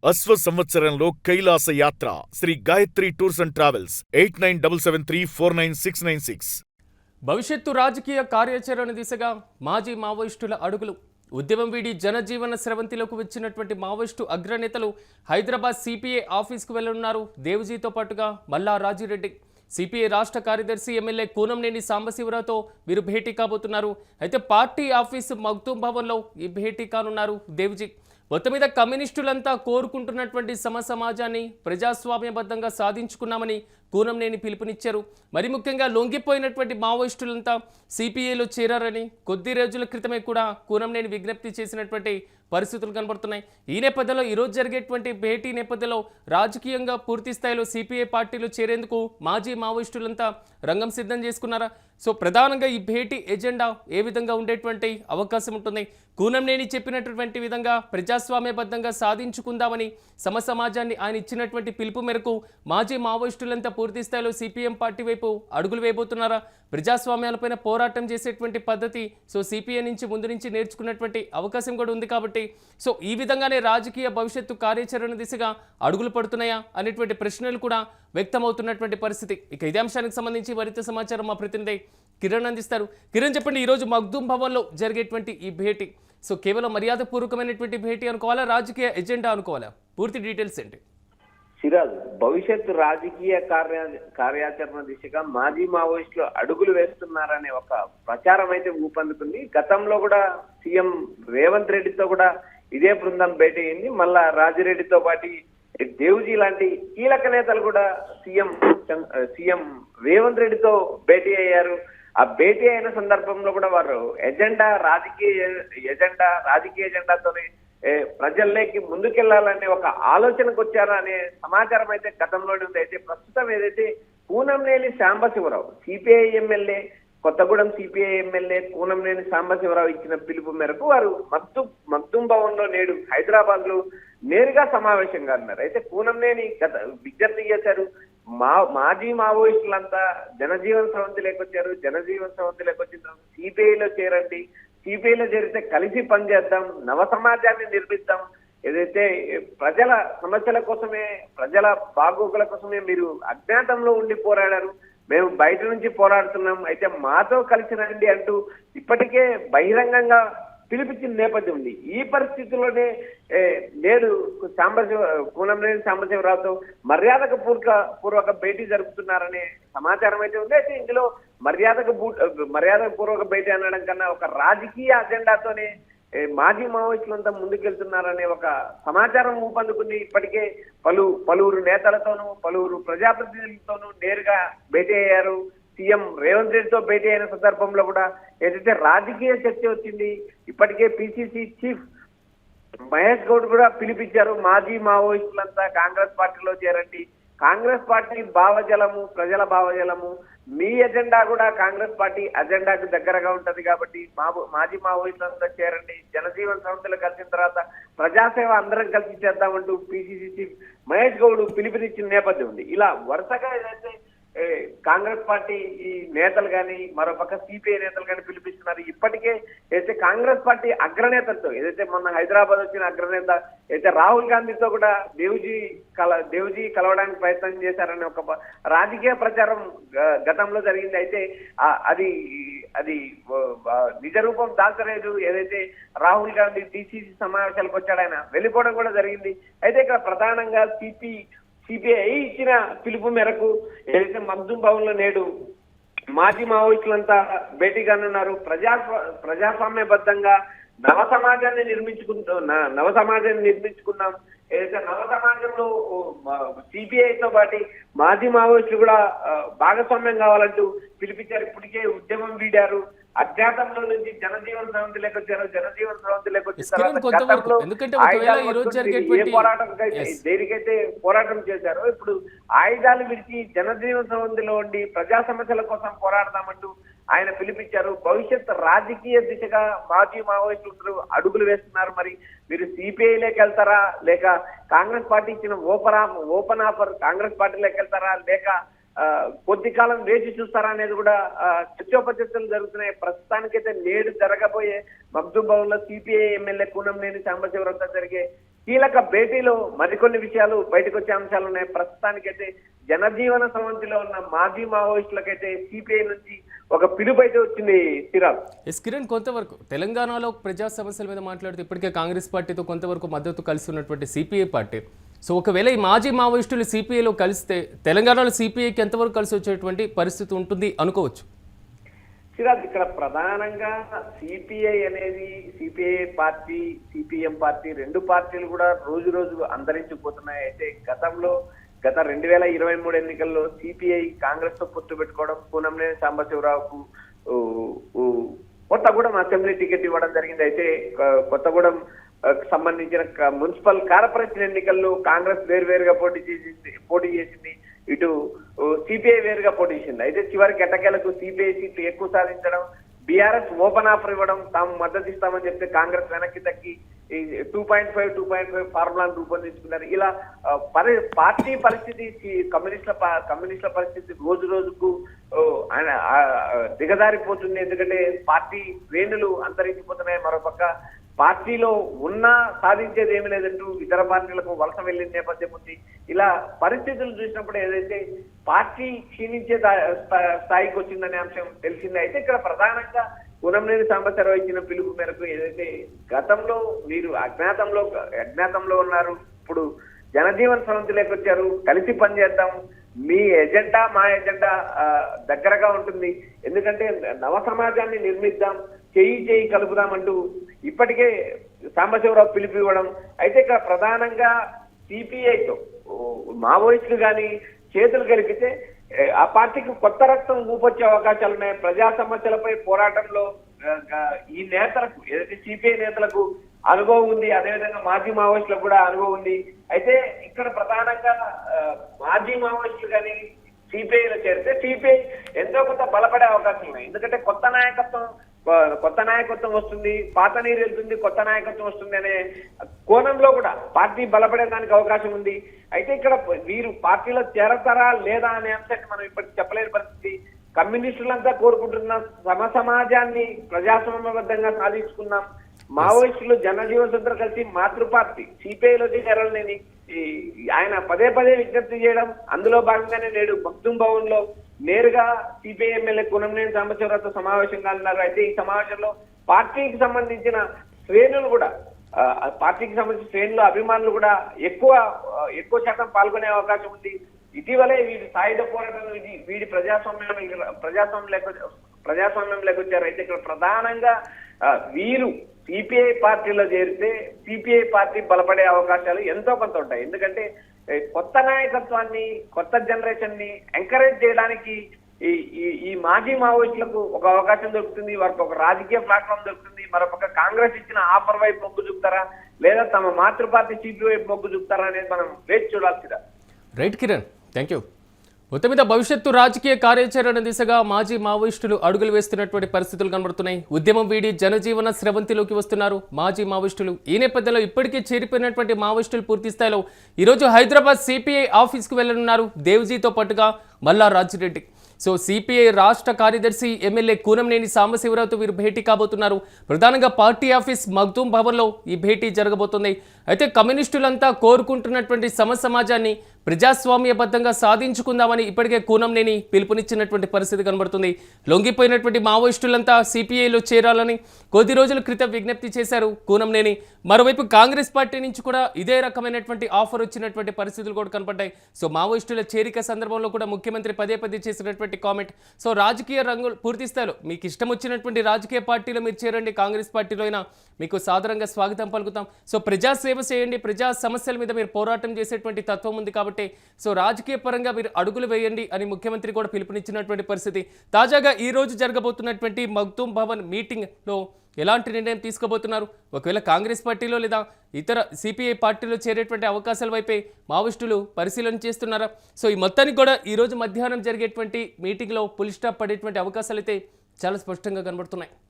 అశ్వ సంవత్సరంలో కైలాస యాత్ర Shri Gayatri tours and travels 8977349696. భవిష్యత్తు రాజకీయ కార్యాచరణ దిశగా మాజీ మావోయిస్టుల అడుగులు. ఉద్యమం వీడి జనజీవన స్రవంతిలోకి వచ్చినటువంటి మావోయిస్టు అగ్రనేతలు హైదరాబాద్ సిపిఐ ఆఫీస్కు వెళ్లనున్నారు. దేవ్జీతో పాటుగా మల్లా రాజిరెడ్డి. సిపిఐ రాష్ట్ర కార్యదర్శి ఎమ్మెల్యే కూనంనేని సాంబశివరావుతో వీరు భేటీ కాబోతున్నారు. అయితే పార్టీ ఆఫీసు మగ్దూం భవన్లో ఈ భేటీ కానున్నారు దేవ్జీ. మొత్తం మీద కమ్యూనిస్టులంతా కోరుకుంటున్నటువంటి సమాజాన్ని ప్రజాస్వామ్యబద్ధంగా సాధించుకున్నామని కూనంనేని పిలుపునిచ్చారు. మరి ముఖ్యంగా లొంగిపోయినటువంటి మావోయిస్టులంతా సిపిఐలో చేరారని కొద్ది రోజుల క్రితమే కూడా కూనంనేని విజ్ఞప్తి చేసినటువంటి పరిస్థితులు కనబడుతున్నాయి. ఈ నేపథ్యంలో ఈరోజు జరిగేటువంటి భేటీ నేపథ్యంలో రాజకీయంగా పూర్తి స్థాయిలో సిపిఐ పార్టీలో చేరేందుకు మాజీ మావోయిస్టులంతా రంగం సిద్ధం చేసుకున్నారా? సో ప్రధానంగా ఈ భేటీ ఎజెండా ఏ విధంగా ఉండేటువంటి అవకాశం ఉంటుంది? కూనంనేని చెప్పినటువంటి విధంగా ప్రజాస్వామ్యబద్ధంగా సాధించుకుందామని సమాజాన్ని ఆయన ఇచ్చినటువంటి పిలుపు మేరకు మాజీ మావోయిస్టులంతా పూర్తి స్థాయిలో సిపిఎం పార్టీ వైపు అడుగులు వేయబోతున్నారా? ప్రజాస్వామ్యాలపైన పోరాటం చేసేటువంటి పద్ధతి సో సిపిఐ నుంచి ముందు నుంచి నేర్చుకున్నటువంటి అవకాశం కూడా ఉంది కాబట్టి సో ఈ విధంగానే రాజకీయ భవిష్యత్తు కార్యాచరణ దిశగా అడుగులు పడుతున్నాయా అనేటువంటి ప్రశ్నలు కూడా వ్యక్తమవుతున్నటువంటి పరిస్థితి. ఇక ఇదే అంశానికి సంబంధించి మరింత సమాచారం మా ప్రతినిధి కిరణ్ అందిస్తారు. కిరణ్, చెప్పండి, ఈరోజు మగ్దూం భవన్లో జరిగేటువంటి ఈ భేటీ సో కేవలం మర్యాదపూర్వకమైనటువంటి భేటీ అనుకోవాలా, రాజకీయ ఎజెండా అనుకోవాలా? పూర్తి డీటెయిల్స్ ఏంటి? సిరాజ్, భవిష్యత్తు రాజకీయ కార్యాచరణ దిశగా మాజీ మావోయిస్టులు అడుగులు వేస్తున్నారనే ఒక ప్రచారం అయితే ఊపందుకుంది. గతంలో కూడా సీఎం రేవంత్ రెడ్డితో కూడా ఇదే బృందం భేటీ అయింది. మళ్ళా రాజిరెడ్డితో పాటు దేవ్జీ లాంటి కీలక నేతలు కూడా సీఎం రేవంత్ రెడ్డితో భేటీ అయ్యారు. ఆ భేటీ అయిన సందర్భంలో కూడా వారు రాజకీయ ఎజెండాతోనే ప్రజల్లోకి ముందుకెళ్లాలనే ఒక ఆలోచనకు వచ్చారా అనే సమాచారం అయితే గతంలోనే ఉంది. అయితే ప్రస్తుతం ఏదైతే Kunamneni Sambasivarao CPI MLA, Kothagudem CPI MLA Kunamneni Sambasivarao ఇచ్చిన పిలుపు మేరకు వారు మగ్దూం భవన్ లో నేడు హైదరాబాద్ లో నేరుగా సమావేశం కానున్నారు. అయితే కూనంనేని విజ్ఞప్తి చేశారు, మాజీ మావోయిస్టులంతా జనజీవన స్రవంతిలోకి వచ్చారు. జనజీవన స్రవంతిలోకి వచ్చిన తర్వాత సిపిఐలో చేరండి, సిపిఐలో చేరితే కలిసి పనిచేద్దాం, నవ సమాజాన్ని నిర్మిద్దాం. ఏదైతే ప్రజల సమస్యల కోసమే, ప్రజల బాగోగుల కోసమే మీరు అజ్ఞాతంలో ఉండి పోరాడారు, మేము బయట నుంచి పోరాడుతున్నాం, అయితే మాతో కలిసి రండి అంటూ ఇప్పటికే బహిరంగంగా పిలిపించిన నేపథ్యం ఉంది. ఈ పరిస్థితుల్లోనే నేడు కూనంనేని సాంబశివరావుతో మర్యాదపూర్వక భేటీ జరుపుతున్నారనే సమాచారం అయితే ఉంది. అయితే ఇందులో మర్యాదపూర్వక భేటీ అనడం కన్నా ఒక రాజకీయ అజెండాతోనే మాజీ మావోయిస్టులంతా ముందుకెళ్తున్నారనే ఒక సమాచారం ఊపందుకుంది. ఇప్పటికే పలువురు నేతలతోనూ పలువురు ప్రజాప్రతినిధులతోనూ నేరుగా భేటీ అయ్యారు. సీఎం రేవంత్ రెడ్డితో భేటీ అయిన సందర్భంలో కూడా ఏదైతే రాజకీయ చర్చ వచ్చింది. ఇప్పటికే పిసిసి చీఫ్ మహేష్ గౌడ్ కూడా పిలిపించారు, మాజీ మావోయిస్టులంతా కాంగ్రెస్ పార్టీలో చేరండి, కాంగ్రెస్ పార్టీ భావజలము, ప్రజల భావజలము, మీ ఎజెండా కూడా కాంగ్రెస్ పార్టీ అజెండాకు దగ్గరగా ఉంటది కాబట్టి మాజీ మావోయిస్టులంతా చేరండి, జనజీవన్ సంస్థలు కలిసిన తర్వాత ప్రజాసేవ అందరం కలిసి చేద్దామంటూ పిసిసి చీఫ్ మహేష్ గౌడ్ పిలుపునిచ్చిన నేపథ్యం ఉంది. ఇలా వరుసగా ఏదైతే కాంగ్రెస్ పార్టీ ఈ నేతలు కానీ మరోపక్క సిపిఐ నేతలు కానీ పిలిపిస్తున్నారు. ఇప్పటికే అయితే కాంగ్రెస్ పార్టీ అగ్రనేతలతో ఏదైతే మొన్న హైదరాబాద్ వచ్చిన అగ్రనేత అయితే రాహుల్ గాంధీతో కూడా దేవ్జీ కలవడానికి ప్రయత్నం చేశారనే ఒక రాజకీయ ప్రచారం గతంలో జరిగింది. అయితే అది నిజ రూపం దాల్చలేదు. ఏదైతే రాహుల్ గాంధీ డిసిసి సమావేశాలకు వచ్చాడు, ఆయన వెళ్ళిపోవడం కూడా జరిగింది. అయితే ఇక్కడ ప్రధానంగా సిపిఐ ఇచ్చిన పిలుపు మేరకు ఏదైతే మగ్దూం భవన్ లో నేడు మాజీ మావోయిస్టులంతా భేటీ కానున్నారు. ప్రజాస్వామ్యబద్ధంగా నవ సమాజాన్ని నిర్మించుకున్నాం. ఏదైతే నవ సమాజంలో సిపిఐతో పాటు మాజీ మావోయిస్టులు కూడా భాగస్వామ్యం కావాలంటూ పిలిపించారు. ఇప్పటికే ఉద్యమం వీడారు, అజ్ఞాతంలో నుంచి జనజీవన స్రవంతిలోకి వచ్చారు. జనజీవన స్రవంతిలోకి వచ్చిన దేనికైతే పోరాటం చేశారో ఇప్పుడు ఆయుధాలు విడిచి జనజీవన స్రవంతిలో ఉండి ప్రజా సమస్యల కోసం పోరాడదామంటూ ఆయన పిలిపించారు. భవిష్యత్ రాజకీయ దిశగా మాజీ మావోయిస్టులు అడుగులు వేస్తున్నారు. మరి మీరు సిపిఐలోకి వెళ్తారా, లేక కాంగ్రెస్ పార్టీ ఇచ్చిన ఓపెన్ ఆఫర్ కాంగ్రెస్ పార్టీలోకి వెళ్తారా, లేక కొద్ది కాలం వేచి చూస్తారా అనేది కూడా చర్చోపచర్చలు జరుగుతున్నాయి. ప్రస్తుతానికైతే నేడు జరగబోయే మగ్దూం భవన్ లో సిపిఐ ఎమ్మెల్యే కూనంనేని సాంబశివరావుతో జరిగే కీలక భేటీలో మరికొన్ని విషయాలు బయటకు వచ్చే అంశాలు ఉన్నాయి. ప్రస్తుతానికైతే జనజీవన స్రవంతిలో ఉన్న మాజీ మావోయిస్టులకైతే సిపిఐ నుంచి ఒక పిలుపు అయితే వచ్చింది. సిరాజ్ కిరణ్, కొంతవరకు తెలంగాణలో ప్రజా సమస్యల మీద మాట్లాడితే ఇప్పటికే కాంగ్రెస్ పార్టీతో కొంతవరకు మద్దతు కలిసి ఉన్నటువంటి సిపిఐ పార్టీ, సో ఒకవేళ ఈ మాజీ మావోయిస్టులు సిపిఐలో కలిస్తే తెలంగాణలో సిపిఐకి ఎంతవరకు కలిసి వచ్చేటువంటి పరిస్థితి ఉంటుంది అనుకోవచ్చు? సిరాజ్, ఇక్కడ ప్రధానంగా సిపిఐ అనేది సిపిఐ పార్టీ, సిపిఎం పార్టీ రెండు పార్టీలు కూడా రోజు రోజు అంతరించిపోతున్నాయి. అయితే గత 2023 ఎన్నికల్లో సిపిఐ కాంగ్రెస్ తో పొత్తు పెట్టుకోవడం, కూనంనేని సాంబశివరావుకు కొత్తగూడెం అసెంబ్లీ టికెట్ ఇవ్వడం జరిగింది. అయితే కొత్తగూడెం సంబంధించిన మున్సిపల్ కార్పొరేషన్ ఎన్నికల్లో కాంగ్రెస్ వేరువేరుగా పోటీ చేసింది, ఇటు సిపిఐ వేరుగా పోటీ చేసింది. అయితే చివరికి ఎట్టకేలకు సిపిఐ సీట్లు ఎక్కువ సాధించడం, బీఆర్ఎస్ ఓపెన్ ఆఫర్ ఇవ్వడం, తాము మద్దతు ఇస్తామని చెప్తే కాంగ్రెస్ వెనక్కి తగ్గి 2.5 ఫార్ములాను రూపొందించుకున్నారు. ఇలా పార్టీ పరిస్థితి, కమ్యూనిస్టుల పరిస్థితి రోజు రోజుకు దిగజారిపోతుంది. ఎందుకంటే పార్టీ శ్రేణులు అంతరించిపోతున్నాయి. మరోపక్క పార్టీలో ఉన్నా సాధించేది ఏమి లేదంటూ ఇతర పార్టీలకు వలస వెళ్ళిన నేపథ్యం ఉంది. ఇలా పరిస్థితులు చూసినప్పుడు ఏదైతే పార్టీ క్షీణించే స్థాయికి వచ్చిందనే అంశం తెలిసిందే. అయితే ఇక్కడ ప్రధానంగా కూనంనేని సాంబశివరావు ఇచ్చిన పిలుపు మేరకు ఏదైతే గతంలో మీరు అజ్ఞాతంలో ఉన్నారు, ఇప్పుడు జనజీవన్ స్రవంతిలోకి వచ్చారు, కలిసి పనిచేద్దాం, మీ ఎజెండా మా ఎజెండా దగ్గరగా ఉంటుంది, ఎందుకంటే నవ సమాజాన్ని నిర్మిద్దాం, చేయి కలుపుదామంటూ ఇప్పటికే సాంబశివరావు పిలుపు ఇవ్వడం. అయితే ఇక్కడ ప్రధానంగా సిపిఐతో మావోయిస్టులు కానీ చేతులు కలిపితే ఆ పార్టీకి కొత్త రక్తం ఊపొచ్చే అవకాశాలు ఉన్నాయి. ప్రజా సమస్యలపై పోరాటంలో ఈ నేతలకు, ఏదైతే సిపిఐ నేతలకు అనుభవం ఉంది, అదేవిధంగా మాజీ మావోయిస్టులకు కూడా అనుభవం ఉంది. అయితే ఇక్కడ ప్రధానంగా మాజీ మావోయిస్టులు కానీ సిపిఐలో చేరితే సిపిఐ ఎంతో కొంత బలపడే అవకాశం ఉన్నాయి. ఎందుకంటే కొత్త నాయకత్వం వస్తుంది, పాత నీరు వెళ్తుంది, కొత్త నాయకత్వం వస్తుంది అనే కోణంలో కూడా పార్టీ బలపడేదానికి అవకాశం ఉంది. అయితే ఇక్కడ వీరు పార్టీలో చేరతారా లేదా అనే అంశాన్ని మనం ఇప్పటికి చెప్పలేని పరిస్థితి. కమ్యూనిస్టులంతా కోరుకుంటున్న సమాజాన్ని ప్రజాస్వామ్యబద్ధంగా సాధించుకున్నాం. మావోయిస్టులు జనజీవన్ సూత్ర కలిసి మాతృ పార్టీ సిపిఐలో చేరాలని ఆయన పదే విజ్ఞప్తి చేయడం, అందులో భాగంగానే నేడు మగ్దుం భవన్ లో నేరుగా సిపిఐ ఎమ్మెల్యే కూనంనేని సాంబశివరావుతో సమావేశం కానున్నారు. అయితే ఈ సమావేశంలో పార్టీకి సంబంధించిన శ్రేణులు కూడా, అభిమానులు కూడా ఎక్కువ శాతం పాల్గొనే అవకాశం ఉంది. ఇటీవలే వీడి సాయుధ పోరాటం వీడి ప్రజాస్వామ్యంలోకి వచ్చారు. అయితే ఇక్కడ ప్రధానంగా వీరు సిపిఐ పార్టీలో చేరితే సిపిఐ పార్టీ బలపడే అవకాశాలు ఎంతో కొంత ఉంటాయి. ఎందుకంటే కొత్త నాయకత్వాన్ని, కొత్త జనరేషన్ ని ఎంకరేజ్ చేయడానికి ఈ మాజీ మావోయిస్టులకు ఒక అవకాశం దొరుకుతుంది, వారికి ఒక రాజకీయ ప్లాట్ఫామ్ దొరుకుతుంది. మరొక కాంగ్రెస్ ఇచ్చిన ఆఫర్ వైపు మొగ్గు చూపుతారా లేదా తమ మాతృ పార్టీ సిపిఐ వైపు మొగ్గు చూపుతారా అనేది మనం వేచి చూడాల్సిందా. Right Kiran, thank you. మొత్తం మీద భవిష్యత్తు రాజకీయ కార్యాచరణ దిశగా మాజీ మావోయిస్టులు అడుగులు వేస్తున్నటువంటి పరిస్థితులు కనబడుతున్నాయి. ఉద్యమం వీడి జనజీవన స్రవంతిలోకి వస్తున్నారు మాజీ మావోయిస్టులు. ఈ నేపథ్యంలో ఇప్పటికే చేరిపోయినటువంటి మావోయిస్టులు పూర్తి స్థాయిలో ఈరోజు హైదరాబాద్ సిపిఐ ఆఫీస్కు వెళ్లనున్నారు. దేవ్జీతో పాటుగా మల్లా రాజిరెడ్డి. సో సిపిఐ రాష్ట్ర కార్యదర్శి ఎమ్మెల్యే కూనంనేని సాంబశివరావుతో వీరు భేటీ కాబోతున్నారు. ప్రధానంగా పార్టీ ఆఫీస్ మగ్దూం భవన్లో ఈ భేటీ జరగబోతుంది. అయితే కమ్యూనిస్టులంతా కోరుకుంటున్నటువంటి సమాజాన్ని ప్రజాస్వామ్యబద్ధంగా సాధించుకుందామని ఇప్పటికే కూనంనేని పిలుపునిచ్చినటువంటి పరిస్థితి కనబడుతుంది. లొంగిపోయినటువంటి మావోయిస్టులంతా సిపిఐలో చేరాలని కొద్ది రోజుల క్రితం విజ్ఞప్తి చేశారు కూనంనేని. మరోవైపు కాంగ్రెస్ పార్టీ నుంచి కూడా ఇదే రకమైనటువంటి ఆఫర్ వచ్చినటువంటి పరిస్థితులు కూడా కనపడ్డాయి. సో మావోయిస్టుల చేరిక సందర్భంలో కూడా ముఖ్యమంత్రి పదే చేసినటువంటి కామెంట్. సో రాజకీయ రంగులు పూర్తి స్థాయిలో మీకు ఇష్టం వచ్చినటువంటి రాజకీయ పార్టీలో మీరు చేరండి, కాంగ్రెస్ పార్టీలో అయినా మీకు సాధారణంగా స్వాగతం పలుకుతాం. సో ప్రజాసేవ చేయండి, ప్రజా సమస్యల మీద మీరు పోరాటం చేసేటువంటి తత్వం ఉంది కాబట్టి సో రాజకీయ పరంగా మీరు అడుగులు వేయండి అని ముఖ్యమంత్రి కూడా పిలుపునిచ్చినటువంటి పరిస్థితి. తాజాగా ఈ రోజు జరగబోతున్నటువంటి మగ్దూం భవన్ మీటింగ్లో ఎలాంటి నిర్ణయం తీసుకోబోతున్నారు, ఒకవేళ కాంగ్రెస్ పార్టీలో లేదా ఇతర సిపిఐ పార్టీలో చేరేటువంటి అవకాశాల వైపే మావోయిస్టులు పరిశీలన చేస్తున్నారా? సో ఈ మొత్తానికి కూడా ఈరోజు మధ్యాహ్నం జరిగేటువంటి మీటింగ్లో పులి స్టాప్ పడేటువంటి అవకాశాలు అయితే చాలా స్పష్టంగా కనబడుతున్నాయి.